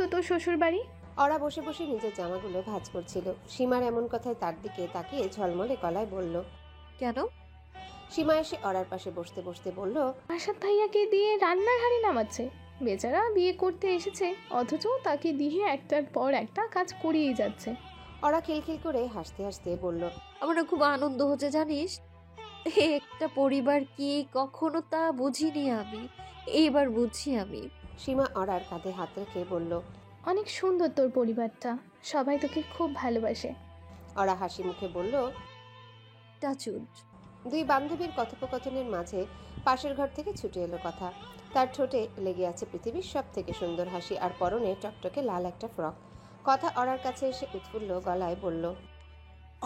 তো তোর শ্বশুর বাড়ি? ওরা বসে বসে নিজের জামাগুলো ভাঁজ করছিল। সীমার এমন কথায় তার দিকে তাকিয়ে ঝলমলে গলায় বলল। কেন? সীমা এসে ওরার পাশে বসতে বসতে বলল। আশাদ ভাইয়াকে দিয়ে রান্নার হাঁড়ি নামাচ্ছে। বেচারা বিয়ে করতে এসেছে, অথচ তাকে দিয়ে একটার পর একটা কাজ করিয়েই যাচ্ছে। ওরা খিলখিল করে হাসতে হাসতে বলল। আমার না খুব আনন্দ হচ্ছে জানিস। একটা পরিবার কি কখনো তা বুঝিনি আমি, এইবার বুঝছি আমি। সীমা ওরার কাঁধে হাত রেখে বলল। অনেক সুন্দর তোর পরিবারটা, সবাই তোকে খুব ভালোবাসে। ওরা হাসি মুখে বলল। টাচুড। দুই বান্ধবীর কথোপকথনের মাঝে পাশের ঘর থেকে ছুটে এলো কথা। তার ঠোঁটে লেগে আছে পৃথিবীর সব থেকে সুন্দর হাসি, আর পরনে টকটকে লাল একটা ফ্রক। কথা ওরার কাছে এসে উৎফুল্ল গলায় বলল।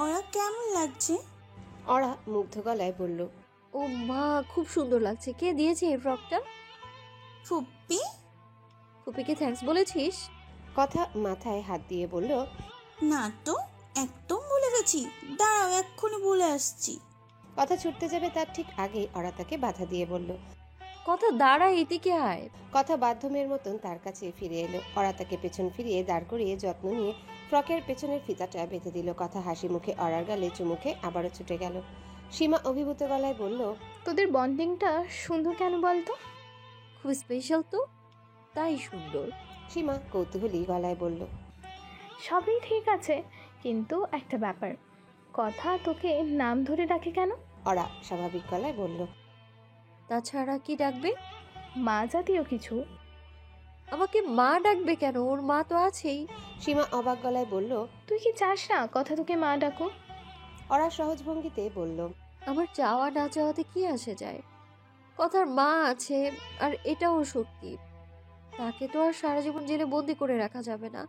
ওরা কেমন লাগছে? ওরা মুগ্ধ গলায় বলল। ও মা, খুব সুন্দর লাগছে। কে দিয়েছে এই ফ্রকটা? ফুপ্পি? ফুপিকে থ্যাঙ্কস বলেছিস? কথা মাথায় হাত দিয়ে বলল। না তো, একদম ভুলে গেছি। দাঁড়াও, এক্ষুনি বলে আসছি। কথা ছুটতে যাবে তার ঠিক আগেই ওরা তাকে বাধা দিয়ে বলল। কথা দাঁড়া, এদিকে আয়। কথা বাধ্যমের মতন তার কাছে ফিরে এলো। ওরা তাকে পেছন ফিরিয়ে দাঁড় করিয়ে যত্ন নিয়ে ফ্রকের পেছনের ফিতাটা বেঁধে দিল। কথা হাসি মুখে অরার গালে চুমুখে আবারও ছুটে গেল। সীমা অভিভূত গলায় বলল। তোদের বন্ডিংটা সুন্দর কেন বলতো? খুব স্পেশাল তো, তাই সুন্দর। সীমা কৌতূহলী গলায় বলল। সবই ঠিক আছে, কিন্তু একটা ব্যাপার। কথা তোকে নাম ধরে ডাকে কেন? ওরা স্বাভাবিক গলায় বলল। তাছাড়া কি ডাকবে? মা জাতীয় কিছু। আমাকে মা ডাকবে কেন? ওর মা তো আছেই। সীমা অবাক গলায় বলল। তুই কি চাস না কথা তোকে মা ডাকো? ওরা সহজ ভঙ্গিতে বলল। আমার চাওয়া না চাওয়াতে কি আসে যায়? কথার মা আছে, আর এটাও সত্যি। তাকে তো আর সারা জীবন জেলে বন্দি করে রাখা যাবে না,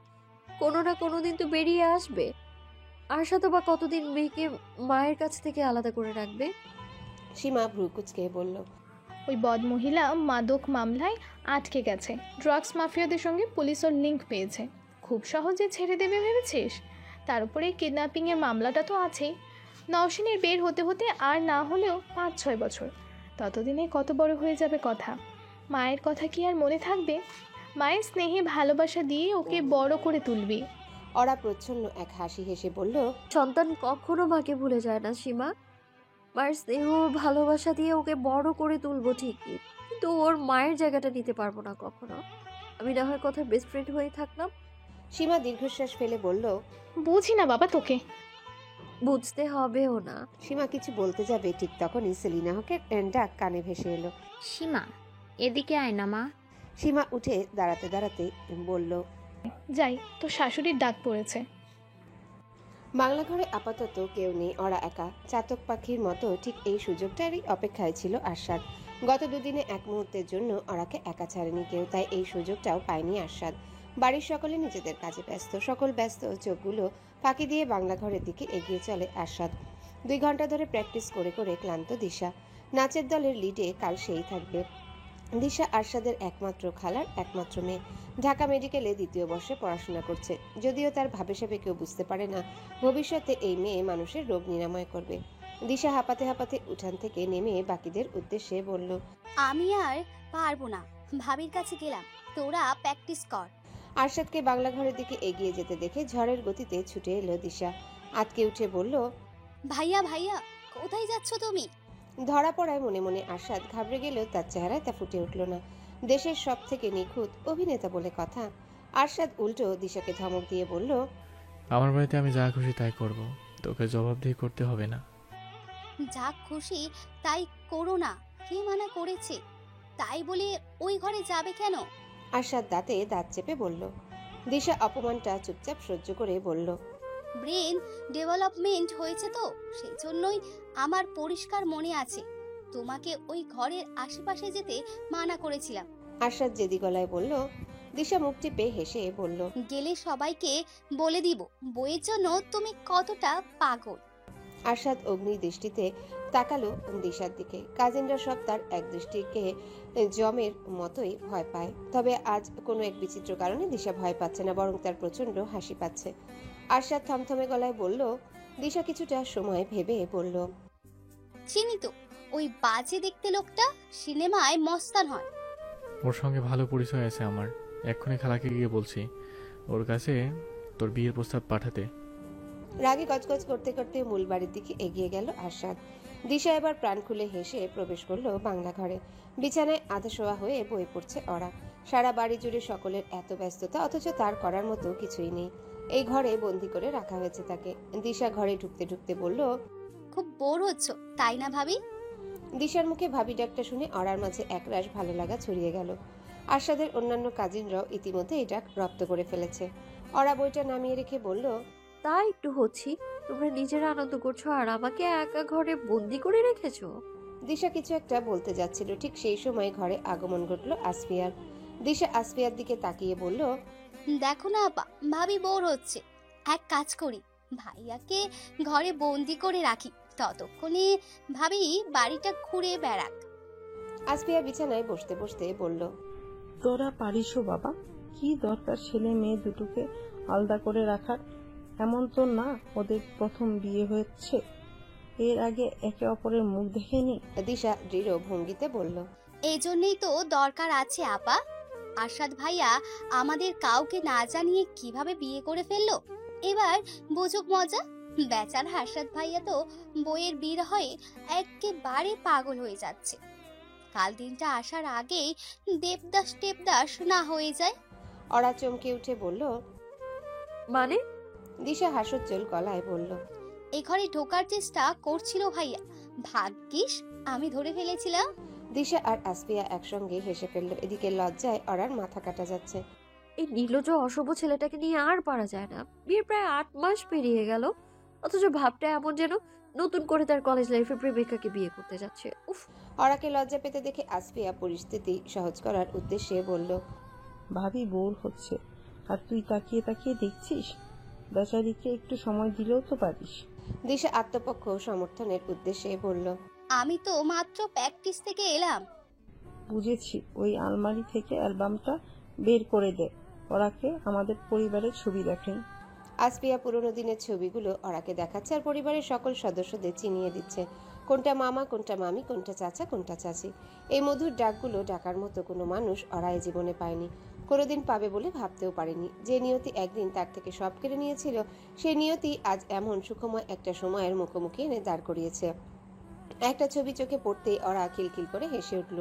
কোনো না কোনো দিন তো বেরিয়ে আসবে। আশা তো বা কতদিন মেয়েকে মায়ের কাছ থেকে আলাদা করে রাখবে? সীমা ভ্রু কুঁচকে বলল। ওই বদমহিলা মাদক মামলায় আটকে গেছে। ড্রাগস মাফিয়াদের সঙ্গে পুলিশ ওর লিঙ্ক পেয়েছে। খুব সহজে ছেড়ে দেবে ভেবেছিস? তার উপরে কিডন্যাপিংয়ের মামলাটা তো আছেই। নওশিনের বের হতে হতে আর না হলেও 5-6 বছর। ততদিনে কত বড় হয়ে যাবে কথা। মায়ের কথা কি আর মনে থাকবে? মায়ের স্নেহে ভালোবাসা দিয়ে ওকে বড় করে তুলবি। ওরা প্রচ্ছন্ন এক হাসি হেসে বলল। সন্তান কখনো মাকে ভুলে যায় না সীমা। মায়ের স্নেহ ভালোবাসা দিয়ে ওকে বড় করে তুলবো ঠিকই, কিন্তু ওর মায়ের জায়গাটা নিতে পারবো না কখনো। আমি না হয় কথার বেস্ট ফ্রেন্ড হয়ে থাকলাম। সীমা দীর্ঘশ্বাস ফেলে বলল। বুঝি না বাবা তোকে। বুঝতে হবেও না। সীমা কিছু বলতে যাবে, ঠিক তখনই সেলিনা হকের ডাক কানে ভেসে এলো। সীমা, এদিকে আয় না মা। সীমা উঠে দাঁড়াতে দাঁড়াতে বলল। যাই, তোর শাশুড়ির ডাক পড়েছে। বাংলা ঘরে আপাতত কেউ নেই। ওরা একা, চাতক পাখির মতো ঠিক এই সুযোগটারই অপেক্ষায় ছিল আরশাদ। গত দুদিনে এক মুহূর্তের জন্য ওরাকে একা ছাড়েনি কেউ, তাই এই সুযোগটাও পায়নি আরশাদ। বাড়ির সকলে নিজেদের কাজে ব্যস্ত। সকল ব্যস্ত চোখগুলো ফাঁকি দিয়ে বাংলা ঘরের দিকে এগিয়ে চলে আরশাদ। 2 ঘন্টা ধরে প্র্যাকটিস করে করে ক্লান্ত দিশা। নাচের দলের লিডে কাল সেই থাকবে। দিশা আরশাদের একমাত্র খালার একমাত্র মেয়ে। ঢাকা মেডিকেলে 2য় বর্ষে পড়াশোনা করছে। যদিও তার ভাবে সাবে কেউ বুঝতে পারে না ভবিষ্যতে এই মেয়ে মানুষের রোগ নিরাময় করবে। দিশা হাঁপাতে হাঁপাতে উঠান থেকে নেমে বাকিদের উদ্দেশ্যে বলল। আমি আর পারবো না, ভাবির কাছে গেলাম, তোরা প্র্যাকটিস কর। আরশাদকে বাংলা ঘরের দিকে এগিয়ে যেতে দেখে ঝড়ের গতিতে ছুটে এলো দিশা। আতকে উঠে বলল। ভাইয়া ভাইয়া, কোথায় যাচ্ছ তুমি? ধরা পড়ায় মনে মনে আরশাদ ঘাবড়ে গেলেও তার চেহারায় তা ফুটে উঠল না। দেশের সব থেকে নিখুঁত অভিনেতা বলে কথা। আরশাদ উল্টো দিশাকে ধমক দিয়ে বলল। আমার বাড়িতে আমি যা খুশি তাই করব, তোকে জবাবদিহি করতে হবে না। যা খুশি তাই করো না, কে মানা করেছে? তাই বলে ওই ঘরে যাবে কেন? আরশাদ দাঁতে দাঁত চেপে বলল। দিশা অপমানটা চুপচাপ সহ্য করে বলল। ব্রেন ডেভেলপমেন্ট হয়েছে তো, সেই জন্যই আমার পরিষ্কার মনে আছে তোমাকে ওই ঘরের আশেপাশে যেতে মানা করেছিলাম। আরশাদ জেদি গলায় বলল। দিশা মুখ টিপে হেসে বলল। গেলে সবাইকে বলে দিব বইয়ের জন্য তুমি কতটা পাগল। আরশাদ অগ্নি দৃষ্টিতে তাকালো দিশার দিকে। কাজিনরা সব তার এক দৃষ্টিকে জমের মতোই ভয় পায়। তবে আজ কোনো এক বিচিত্র কারণে দিশা ভয় পাচ্ছে না, বরং তার প্রচন্ড হাসি পাচ্ছে। আরশাদ থমথমে গলায় বলল। দিশা কিছুটা সময় ভেবে বলল। চিনি তো, ওই বাজে দেখতে লোকটা, সিনেমায় মস্তান হয়। ওর সঙ্গে ভালো পরিচয় আছে আমার। এক্ষুনি খালাকে গিয়ে বলছি ওর কাছে তোর বিয়ের প্রস্তাব পাঠাতে। রাগে গজগজ করতে করতে মূল বাড়ির দিকে এগিয়ে গেল আরশাদ। দিশা এবার প্রাণ খুলে হেসে প্রবেশ করলো বাংলা ঘরে। বিছানায় আধা শোয়া হয়ে বই পড়ছে ওরা। সারা বাড়ি জুড়ে সকলের এত ব্যস্ততা, অথচ তার করার মতো কিছুই নেই। এই ঘরে বন্দি করে রাখা হয়েছে তাকে। দিশা ঘরে ঢুকতে ঢুকতে বলল, খুব বোর হচ্ছ তাই না ভাবি? দিশার মুখে ভাবি ডাকটা শুনে অরার মাঝে একরাশ ভালো লাগা ছড়িয়ে গেল। আরশাদের অন্যান্য কাজিনরাও ইতিমধ্যে এই ডাক রপ্ত করে ফেলেছে। অরা বইটা নামিয়ে রেখে বলল, তা একটু হচ্ছি, তোমরা নিজেরা আনন্দ করছো আর আমাকে একা ঘরে বন্দি করে রেখেছো। দিশা কিছু একটা বলতে যাচ্ছিল, ঠিক সেই সময় ঘরে আগমন ঘটল আসফিয়ার। দিশা আসফিয়ার দিকে তাকিয়ে বলল, দেখো না আপা, ভাবি বোর হচ্ছে, এক কাজ করি, ভাইয়াকে ঘরে বন্দি করে রাখি, ততক্ষণে ভাবি বাড়িটা ঘুরে বেড়াক। আসফিয়া বিছানায় বসতে বসতে বলল, তোরা পারিসও বাবা, কি দরকার ছেলে মেয়ে দুটোকে আলাদা করে রাখার? এমন তো না ওদের প্রথম বিয়ে হচ্ছে, এর আগে একে অপরের মুখ দেখেনি। দিশা দৃঢ় ভঙ্গিতে বলল, এই জন্যই তো দরকার আছে আপা। আরশাদ ভাইয়া আমাদের কাউকে না জানিয়ে কিভাবে বিয়ে করে ফেললো, এবার বুঝুক মজা। বেচারা আরশাদ ভাইয়া তো বইয়ের বীর হয়ে একেবারে পাগল হয়ে যাচ্ছে। কাল দিনটা আসার আগেই দেবদাস টেবদাস না হয়ে যায়। অরা চমকে উঠে বলল, মানে? দিশা হাস্যোজ্জ্বল গলায় বলল, এ ঘরে ঢোকার চেষ্টা করছিল ভাইয়া, ভাগ্যিস আমি ধরে ফেলেছিলাম। দিশা আর আসফিয়া একসঙ্গে হেসে ফেলল। এদিকে লজ্জায় অরার মাথা কাটা যাচ্ছে। এই নির্লজ্জ অশুভ ছেলেটাকে নিয়ে আর পারা যায় না। বিয়ের প্রায় 8 মাস পেরিয়ে গেল, অথচ ভাবটা এমন যেন নতুন করে তার কলেজ লাইফে প্রেমিকাকে বিয়ে করতে যাচ্ছে। উফ। অরাকে লজ্জা পেতে দেখে আসফিয়া পরিস্থিতি সহজ করার উদ্দেশ্যে বলল, ভাবি বোর হচ্ছে আর তুই তাকিয়ে তাকিয়ে দেখছিস, বেচারিকে একটু সময় দিলেও তো পারিস। দিশা আত্মপক্ষ সমর্থনের উদ্দেশ্যে বলল, আমি তো মাত্র প্র্যাকটিস থেকে এলাম। বুঝেছি, ওই আলমারি থেকে অ্যালবামটা বের করে দে, ওরাকে আমাদের পরিবারের ছবি দেখেন। আসফিয়া পুরোনো দিনের ছবিগুলো অরাকে দেখাচ্ছে আর পরিবারের সকল সদস্যদের চিনিয়ে দিচ্ছে, কোনটা মামা, কোনটা মামি, কোনটা চাচা, কোনটা চাচি। এই মধুর ডাকগুলো ডাকার মতো কোনো মানুষ অরা এই জীবনে পায়নি, কোনোদিন পাবে বলে ভাবতেও পারেনি। যে নিয়তি একদিন তার থেকে সব কেড়ে নিয়েছিল, সেই নিয়তি আজ এমন সুখময় একটা সময়ের মুখোমুখি এনে দাঁড় করিয়েছে। একটা ছবি চোখে পড়তেই অরা খিলখিল করে হেসে উঠল।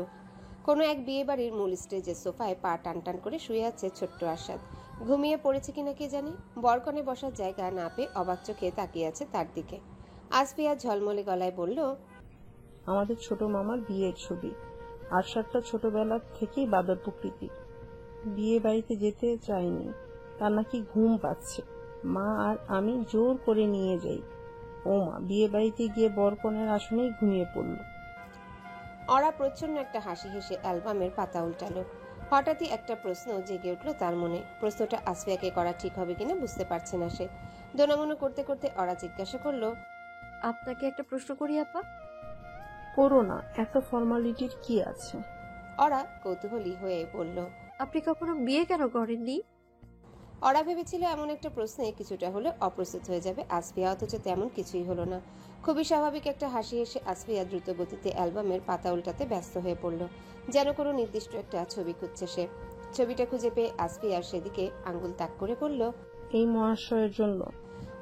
কোনো এক বিয়ে বাড়ির মূল স্টেজের সোফায় পা টান টান করে শুয়ে আছে ছোট্ট আরশাদ। ঘুমিয়ে পড়েছে কিনা কে জানে, বরকনে বসার জায়গা না পেয়ে অবাক চোখে তাকিয়ে আছে তার দিকে। আসফিয়া ঝলমলে গলায় বলল, আমাদের ছোট মামার বিয়ের ছবি। আরশাদটা ছোটবেলা থেকেই বাদর প্রকৃতি, বিয়ে বাড়িতে যেতে চায়নি, তার নাকি ঘুম পাচ্ছে। মা আর আমি জোর করে নিয়ে যাই। ও মা, বিয়ে বাড়িতে গিয়ে বরকনের আসনেই ঘুমিয়ে পড়ল। অরা প্রচ্ছন্ন একটা হাসি হেসে অ্যালবামের পাতা উল্টালো। হঠাৎই একটা প্রশ্ন জেগে উঠল তার মনে। প্রশ্নটা আসফিয়াকে করা ঠিক হবে কিনা বুঝতে পারছে না সে। দোনামনো করতে করতে অরা জিজ্ঞাসা করলো, আপনাকে একটা প্রশ্ন করি আপা? করো না, এত ফর্মালিটির কি আছে? অরা কৌতূহলী হয়ে বলল। আপনি কখনো বিয়ে কেন করেননি? অরা ভেবেছিল এমন একটা প্রশ্নে কিছুটা হলে অপ্রস্তুত হয়ে যাবে আসফিয়া, অথচ তেমন কিছুই হলো না। খুবই স্বাভাবিক একটা হাসি এসে আসফিয়া দ্রুত গতিতে অ্যালবামের পাতা উল্টাতে ব্যস্ত হয়ে পড়ল, যেন কোনো নির্দিষ্ট একটা ছবি খুঁজছে সে। ছবিটা খুঁজে পেয়ে আসফিয়ার সেদিকে আঙ্গুল তাক করে বলল, এই মহাশয়ের জন্য।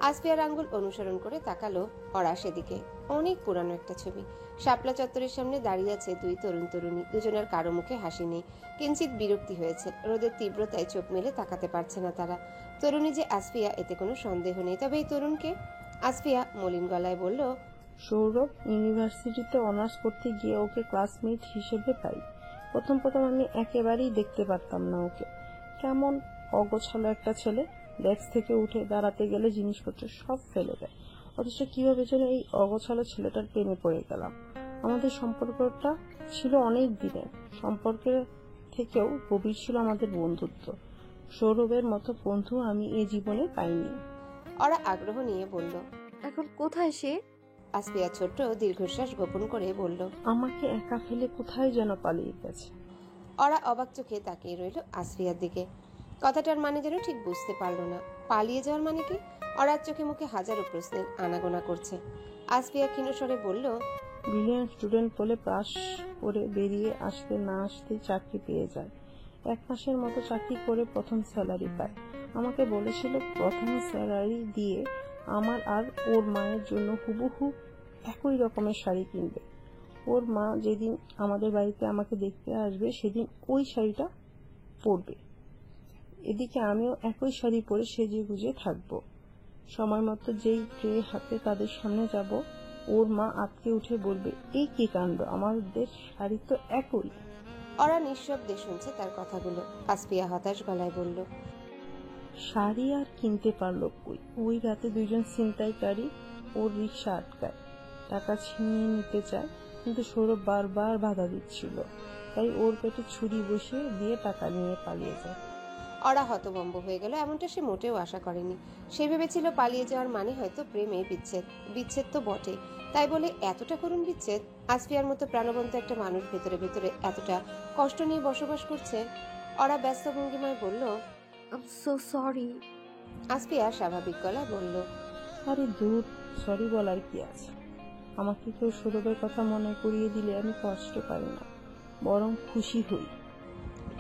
আসফিয়ার আঙ্গুল অনুসরণ করে তাকালো অরা সেদিকে। অনেক পুরানো একটা ছবি। শাপলা চত্বরের সামনে দাঁড়িয়ে আছে দুই তরুণ তরুণী। দুজনের কারো মুখে হাসি নেই, কিঞ্চিত বিরক্তি হয়েছে। রোদের তীব্রতায় চোখ মেলে তাকাতে পারছে না তারা। তরুণী যে আসফিয়া এতে কোনো সন্দেহ নেই, তবে এই তরুণকে? আসফিয়া মলিন গলায় বলল, সৌরভ ইউনিভার্সিটিতে অনার্স করতে গিয়ে ওকে ক্লাসমেট হিসেবে পাই। প্রথম প্রথম আমি একেবারেই দেখতে পারতাম না ওকে। কেমন অগোছালো একটা ছেলে, ডেস্ক থেকে উঠে দাঁড়াতে গেলে জিনিসপত্র সব ফেলে দেয়। অথচ কিভাবে যেন এই অগোছালো ছেলেটার প্রেমে পড়ে গেলাম। আমাদের সম্পর্কটা ছিল অনেক দিনের, সম্পর্কের থেকেও গভীর ছিল আমাদের বন্ধুত্ব। সৌরভের মতো বন্ধু আমি এ জীবনে পাইনি। অরা আগ্রহ নিয়ে বলল। এখন কোথায় সে? আসফিয়া ছোট্ট দীর্ঘশ্বাস গোপন করে বলল, আমাকে একা ফেলে কোথায় যেন পালিয়ে গেছে। অরা অবাক চোখে তাকিয়ে রইল আসফিয়ার দিকে। কথাটার মানে যেন ঠিক বুঝতে পারল না। পালিয়ে যাওয়ার মানে কি? অরার চোখে মুখে হাজারো প্রশ্নের আনাগোনা করছে। আসফিয়া ক্ষীণস্বরে বলল, ব্রিলিয়ান্ট স্টুডেন্ট বলে পাশ করে বেরিয়ে আসতে না আসতেই চাকরি পেয়ে যায়। 1 মাসের মতো চাকরি করে প্রথম স্যালারি পায়। আমাকে বলেছিল প্রথম স্যালারি দিয়ে আমার আর ওর মায়ের জন্য হুবহু একই রকমের শাড়ি কিনবে। ওর মা যেদিন আমাদের বাড়িতে আমাকে দেখতে আসবে সেদিন ওই শাড়িটা পরবে। এদিকে আমিও একই শাড়ি পরে সেজে গুজে থাকবো। সময় মতো যেই ট্রে হাতে তাদের সামনে যাব, ওর মা আটকে উঠে বলবে, এই কি কাণ্ড, আমাদের শাড়ি তো একই। ওরা নিঃশব্দে শুনছে তার কথাগুলো। আসফিয়া হতাশ গলায় বলল, শাড়ি আর কিনতে পারলো কই? ওই রাতে 2 জন ছিনতাইকারী ওর রিক্সা আটকায়, টাকা ছিনিয়ে নিতে চায়, কিন্তু সৌরভ বারবার বাধা দিচ্ছিল, তাই ওর পেটে ছুরি বসিয়ে দিয়ে টাকা নিয়ে পালিয়ে যায়। ওরা হতভম্ব হয়ে গেল। এমনটা সে মোটেও আশা করেনি। সে ভেবেছিল পালিয়ে যাওয়ার মানে হয়তো প্রেমে বিচ্ছেদ। বিচ্ছেদ তো বটে, তাই বলে এতটা করুণ বিচ্ছেদ? আসফিয়ার মতো প্রাণবন্ত একটা মানুষ ভেতরে ভেতরে এতটা কষ্ট নিয়ে বসবাস করছে। ওরা ব্যস্ত ভঙ্গিমায় বলল, I am so sorry. Asfia স্বাভাবিক গলায় বলল, আরে দূর, সরি বলার কি আছে? আমাকে কেউ সৌরভের কথা মনে করিয়ে দিলে আমি কষ্ট পাই না, বরং খুশি হই।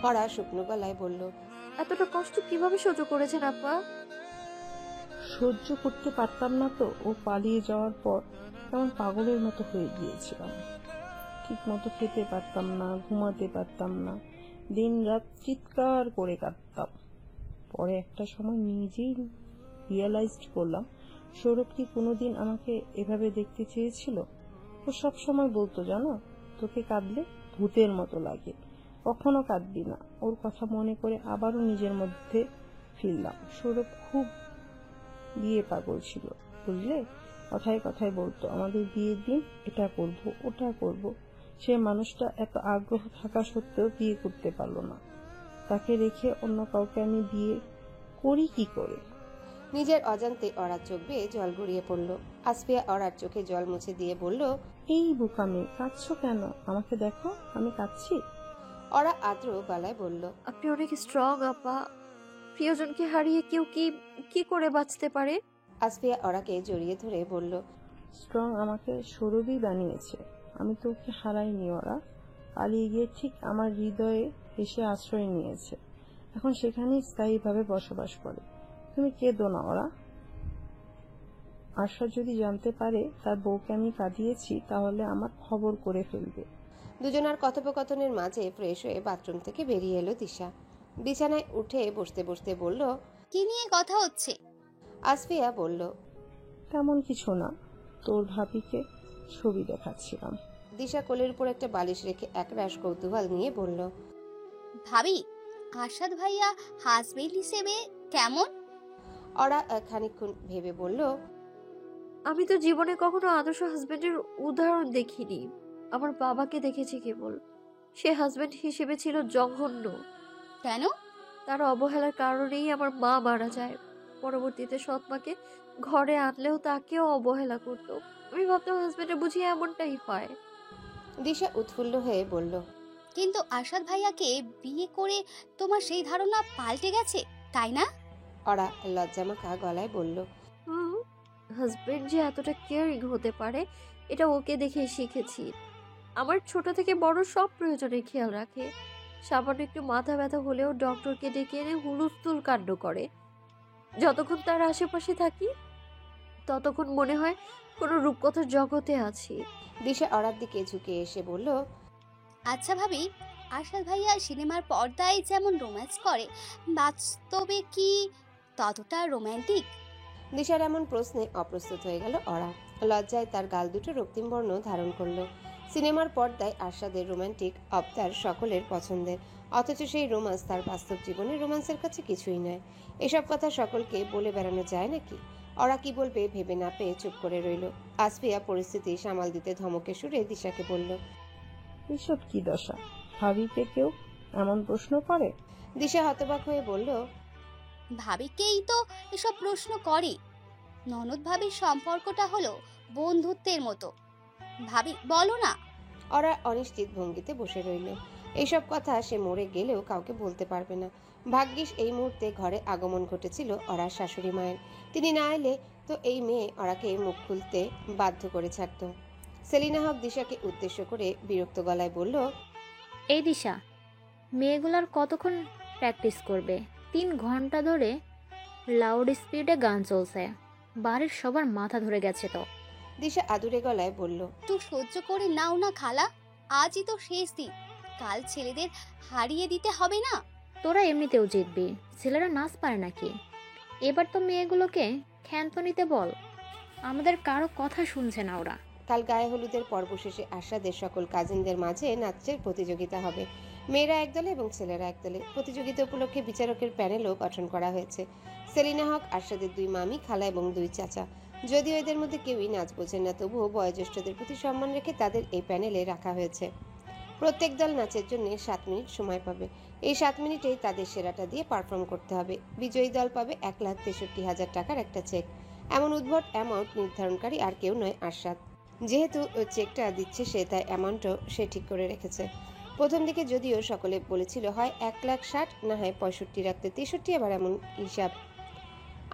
ওরা শুকনো গলায় বলল, এতটা কষ্ট কিভাবে সহ্য করেছেন আপা? সহ্য করতে পারতাম না তো। ও পালিয়ে যাওয়ার পর কেমন পাগলের মতো হয়ে গিয়েছিলাম। ঠিক মতো খেতে পারতাম না, ঘুমাতে পারতাম না, দিন রাত চিৎকার করে কাঁদতাম। পরে একটা সময় নিজেই রিয়েলাইজড করলাম, সৌরভ কি কোনোদিন আমাকে এভাবে দেখতে চেয়েছিল? ও সব সময় বলতো, জানো, তোকে কাঁদলে ভূতের মতো লাগে, কখনো কাঁদবি না। ওর কথা মনে করে আবারও নিজের মধ্যে ফিরলাম। সৌরভ খুব বিয়ে পাগল ছিল, বুঝলে? কথায় কথায় বলতো, আমাদের বিয়ের দিন এটা করব, ওটা করব। সে মানুষটা এত আগ্রহ থাকা সত্ত্বেও বিয়ে করতে পারলো না। তাকে রেখে অন্য কাউকে আমি বিয়ে করি কি করে? নিজের অজান্তে ওরার চোখ বেয়ে জল গড়িয়ে পড়ল। আসফিয়া ওরার চোখে জল মুছে দিয়ে বলল, এই বোকামে, কাঁদছো কেন? আমাকে দেখো, আমি কাঁদছি? ওরা আদ্র গলায় বলল, আপনি অনেক স্ট্রং আপা। প্রিয়জনকে হারিয়ে কেউ কি কি করে বাঁচতে পারে? আসফিয়া ওরাকে জড়িয়ে ধরে বলল, স্ট্রং আমাকে সৌরভই বানিয়েছে। আমি তো ওকে হারাইনি। ওরা পালিয়ে গিয়ে ঠিক আমার হৃদয়ে এসে আশ্রয় নিয়েছে, এখন সেখানেই স্থায়ীভাবে বসবাস করে। তুমি কেঁদো না ওরা। আশা যদি জানতে পারে তার বউকে আমি কাঁদিয়েছি, তাহলে আমার খবর করে ফেলবে। দুজনার কথোপকথনের মাঝে ফ্রেশ হয়ে বাথরুম থেকে বেরিয়ে এলো দিশা। বিছানায় উঠে বসতে বসতে বলল, কি নিয়ে কথা হচ্ছে? আসফিয়া বলল, তেমন কিছু না, তোর ভাবিকে ছবি দেখাচ্ছিলাম। দিশা কোলের উপর একটা বালিশ রেখে একরাশ কৌতূহল নিয়ে বলল, ভাবি, আরশাদ ভাইয়া হাজবেন্ড হিসেবে কেমন? ওরা খানিকক্ষণ ভেবে বলল, আমি তো জীবনে কখনো আদর্শ হাজবেন্ডের উদাহরণ দেখিনি। আমার বাবাকে দেখেছি কেবল। সে হাজবেন্ড হিসেবে ছিল জঘন্য। কেন? তার অবহেলার কারণেই আমার মা মারা যায়। পরবর্তীতে সৎ মাকে ঘরে আনলেও তাকেও অবহেলা করত। আমি ভাবতাম হাজবেন্ডের বুঝি এমনটাই হয়। দিশা উৎফুল্ল হয়ে বলল, কিন্তু আরশাদ ভাইয়াকে বিয়ে করে তোমার সেই ধারণা পাল্টে গেছে, তাই না? ওরা লজ্জামাখা গলায় বলল, হাজবেন্ড যে এতটা কেয়ারিং হতে পারে এটা ওকে দেখে শিখেছি। আমার ছোট থেকে বড় সব প্রয়োজনে খেয়াল রাখে। সামান্য একটু মাথা ব্যথা হলেও ডক্টরকে ডেকে এনে হুলস্থুল কাণ্ড করে। যতক্ষণ তার আশেপাশে থাকি ততক্ষণ মনে হয় কোনো রূপকথার জগতে আছি। দিশা ওরার দিকে ঝুঁকে এসে বলল, আচ্ছা ভাবি, আরশাদ ভাইয়া সিনেমার পর্দায় যেমন রোম্যান্স করে, বাস্তবে কি ততটা রোমান্টিক? দিশার এমন প্রশ্নে অপ্রস্তুত হয়ে গেল ওরা। লজ্জায় তার গাল দুটো রক্তিম বর্ণ ধারণ করলো। সিনেমার পর্দায় আরশাদের রোমান্টিক অবতার সকলের পছন্দের, অথচ সেই রোমান্স তার বাস্তব জীবনের রোমান্সের কাছে কিছুই নয়। এসব কথা সকলকে বলে বেড়ানো যায় নাকি? ওরা কি বলবে ভেবে না পেয়ে চুপ করে রইল। আসফিয়া পরিস্থিতি সামাল দিতে ধমকে সুরে দিশাকে বলল, এসব কি দশা? ভাবিকে কেউ এমন প্রশ্ন করে? দিশা হতবাক হয়ে বলল, ভাবিকেই তো এসব প্রশ্ন করে। ননদ ভাবির সম্পর্কটা হলো বন্ধুত্বের মতো। ভাবি বলো না। ওরা অনিশ্চিত ভঙ্গিতে বসে রইল। এইসব কথা সে মরে গেলেও কাউকে বলতে পারবে না। ভাগ্যিস এই মুহূর্তে ঘরে আগমন ঘটেছিল ওরার শাশুড়ি মায়ের। তিনি না এলে তো এই মেয়ে ওরাকে মুখ খুলতে বাধ্য করে ছাড়ত। সেলিনা হক দিশাকে উদ্দেশ্য করে বিরক্ত গলায় বলল, এই দিশা, মেয়েগুলার কতক্ষণ প্র্যাকটিস করবে? 3 ঘন্টা ধরে লাউড স্পিডে গান চলছে, বাড়ির সবার মাথা ধরে গেছে তো। দিশা আদুরে গলায় বলল, একটু সহ্য করে নাও না খালা, আজই তো শেষ দিন, কাল ছেলেদের হারিয়ে দিতে হবে না? তোরা এমনিতেও জিতবি, ছেলেরা নাচ পারে নাকি? এবার তো মেয়েগুলোকে ক্ষান্ত নিতে বল, আমাদের কারো কথা শুনছে না ওরা। কাল গায়ে হলুদের পর্ব শেষে আশাদের সকল কাজিনদের মাঝে নাচের প্রতিযোগিতা হবে। মেয়েরা একদলে এবং ছেলেরা একদলে। প্রতিযোগিতা উপলক্ষে বিচারকের প্যানেলও গঠন করা হয়েছে। সেলিনা হক আশাদের 2 মামি, খালা এবং 2 চাচা। যদিও এদের মধ্যে কেউই নাচ বোঝেন না, তবুও বয়োজ্যেষ্ঠদের প্রতি সম্মান রেখে তাদের এই প্যানেলে রাখা হয়েছে। প্রত্যেক দল নাচের জন্য 7 মিনিট সময় পাবে। এই 7 মিনিটেই তাদের সেরাটা দিয়ে পারফর্ম করতে হবে। বিজয়ী দল পাবে 1,63,000 টাকার একটা চেক। এমন উদ্ভট অ্যামাউন্ট নির্ধারণকারী আর কেউ নয়, আরশাদ। যেহেতু চেকটা দিচ্ছে সে, তাই অ্যামাউন্টও সে ঠিক করে রেখেছে। প্রথম দিকে যদিও সকলে বলেছিল হয় 1,60,000 না হয় 65 রাখতে, 63 আবার এমন হিসাব।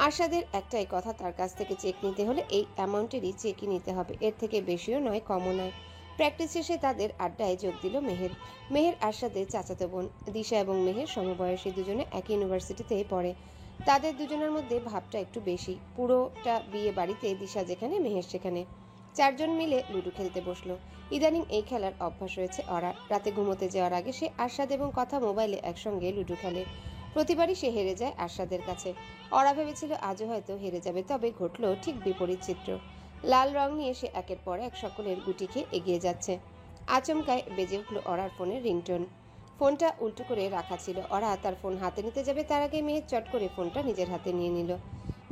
আরশাদের একটাই কথা, তার কাছ থেকে চেক নিতে হলে এই অ্যামাউন্টেরই চেকই নিতে হবে, এর থেকে বেশিও নয় কমও নয়। প্র্যাকটিস শেষে তাদের আড্ডায় যোগ দিল মেহের। মেহের আরশাদের চাচাতো বোন। দিশা এবং মেহের সমবয়সী, দুজনে একই ইউনিভার্সিটিতেই পড়ে। তাদের দুজনের মধ্যে ভাবটা একটু বেশি। পুরোটা বিয়ে বাড়িতে দিশা যেখানে, মেহের সেখানে। 4 জন মিলে লুডো খেলতে বসলো। ইদানিং এই খেলার অভ্যাস হয়েছে ওরা। রাতে ঘুমোতে যাওয়ার আগে সে আরশাদ এবং কথা মোবাইলে একসঙ্গে লুডো খেলে। প্রতিবারই সে হেরে যায় আরশাদের কাছে। ওরা ভেবেছিল আজও হয়তো হেরে যাবে, তবে ঘটল ঠিক বিপরীত চিত্র। লাল রং নিয়ে সে একের পর এক সকলের গুটি খেয়ে এগিয়ে যাচ্ছে। আচমকায় বেজে উঠল ওরার ফোনের রিংটোন। ফোনটা উল্টো করে রাখা ছিল। ওরা তার ফোন হাতে নিতে যাবে, তার আগে মেহের চট করে ফোনটা নিজের হাতে নিয়ে নিল।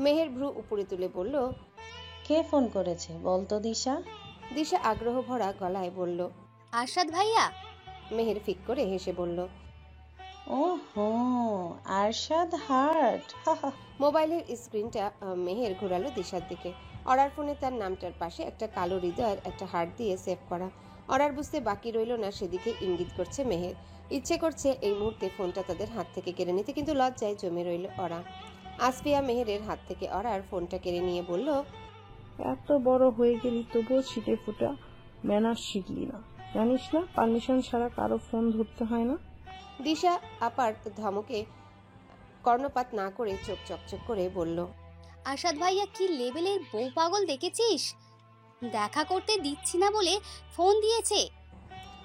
মেহের ভ্রু উপরে তুলে বলল, কে ফোন করেছে বলতো দিশা? দিশা আগ্রহ ভরা গলায় বলল, আরশাদ ভাইয়া। মেহের ফিক করে হেসে বলল, ওহো, আরশাদ হার্ট। মোবাইলের স্ক্রিনটা মেহের ঘোরালো দিশার দিকে। অরার ফোনে তার নামটার পাশে একটা কালো হৃদয়ের একটা হার্ট দিয়ে সেভ করা। অরার বুঝতে বাকি রইল না সেদিকে ইঙ্গিত করছে মেহের। ইচ্ছে করছে এই মুহূর্তে ফোনটা তাদের হাত থেকে কেড়ে নিতে, কিন্তু লজ্জায় জমে রইল ওরা। আসফিয়া মেহেরের হাত থেকে অরার ফোনটা কেড়ে নিয়ে বলল, এত বড় হয়ে গেলি তবুও ছিটে ফুটা ম্যানার্স শিখলি না, জানিস না পারমিশন ছাড়া কারো ফোন ধরতে হয় না? দিশা আপার ধমকে কর্ণপাত না করে চোখ চকচক করে বলল, আরশাদ ভাইয়া কি লেভেলের বউ পাগল দেখেছিস? দেখা করতে দিচ্ছি না বলে ফোন দিয়েছে।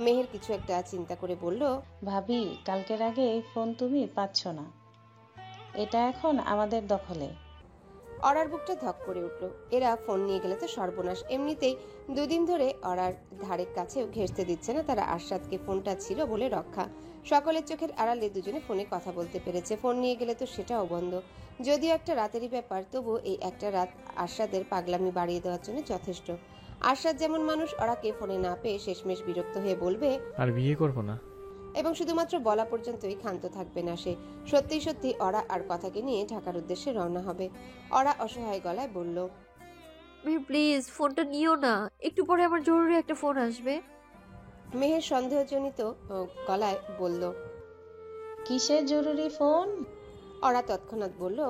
মেহের কিছু একটা চিন্তা করে বলল, ভাবি, কালকের আগে এই ফোন তুমি পাচ্ছ না, এটা এখন আমাদের দখলে। অরার বুকটা ধক করে উঠল। এরা ফোন নিয়ে গেলে তো সর্বনাশ। এমনিতেই 2 দিন ধরে অরার ধারের কাছেও ঘেঁষতে দিচ্ছে না তারা। আরশাদকে ফোনটা ছিল বলে রক্ষা। সকলের চোখের আড়ালে দুজনে ফোনে কথা বলতে পেরেছে। ফোন নিয়ে গেলে তো সেটাও বন্ধ। যদিও একটা রাতেরই ব্যাপার, তবু এই একটা রাত আরশাদের পাগলামি বাড়িয়ে দেওয়ার জন্য যথেষ্ট। আরশাদ যেমন মানুষ, ওরাকে ফোনে না পেয়ে শেষমেশ বিরক্ত হয়ে বলবে, আর বিয়ে করবো না। এবং শুধুমাত্র বলা পর্যন্তই ক্ষান্ত থাকবে না সে। সত্যি সত্যি ওরা আর কথাকে নিয়ে ঢাকার উদ্দেশ্যে রওনা হবে। ওরা অসহায় গলায় বলল, প্লিজ ফোনটা নিও না, একটু পরে আমার জরুরি একটা ফোন আসবে। মেহের সন্দেহজনিত গলায় বলল, কিসের জরুরি ফোন? ওরা তৎক্ষণাৎ বলল,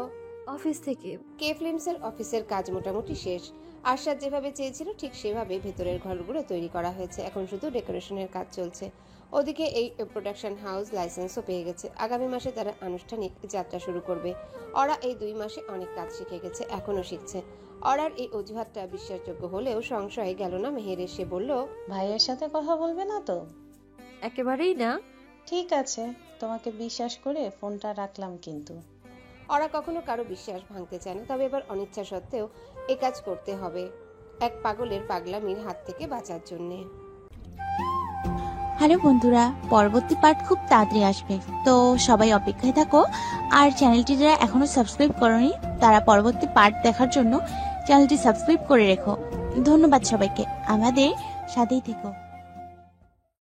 অফিস থেকে। কে ফিল্মসের অফিসের কাজ মোটামুটি শেষ। আরশাদ যেভাবে চেয়েছিল ঠিক সেভাবে ভেতরের ঘরগুলো তৈরি করা হয়েছে। এখন শুধু ডেকোরেশনের কাজ চলছে। ওদিকে এই প্রোডাকশন হাউস লাইসেন্সও পেয়ে গেছে। আগামী মাসে তারা আনুষ্ঠানিক যাত্রা শুরু করবে। ওরা এই 2 মাসে অনেক কাজ শিখে গেছে, এখনো শিখছে। ওরার এই অজুহাতটা বিশ্বাসযোগ্য হলেও সংশয়ে গেল না মেহের। সে বলল, ভাইয়ের সাথে কথা বলবে না তো? একেবারেই না। ঠিক আছে, তোমাকে বিশ্বাস করে ফোনটা রাখলাম। কিন্তু ওরা কখনো কারো বিশ্বাস ভাঙতে চায় না, তবে এবার অনিচ্ছা সত্ত্বেও এ কাজ করতে হবে এক পাগলের পাগলামির হাত থেকে বাঁচার জন্যে। হ্যালো বন্ধুরা, পরবর্তী পার্ট খুব তাড়াতাড়ি আসবে, তো সবাই অপেক্ষায় থাকো। আর চ্যানেলটি যারা এখনো সাবস্ক্রাইব করোনি তারা পরবর্তী পার্ট দেখার জন্য চ্যানেলটি সাবস্ক্রাইব করে রেখো। ধন্যবাদ সবাইকে, আমাদের সাথেই থেকো।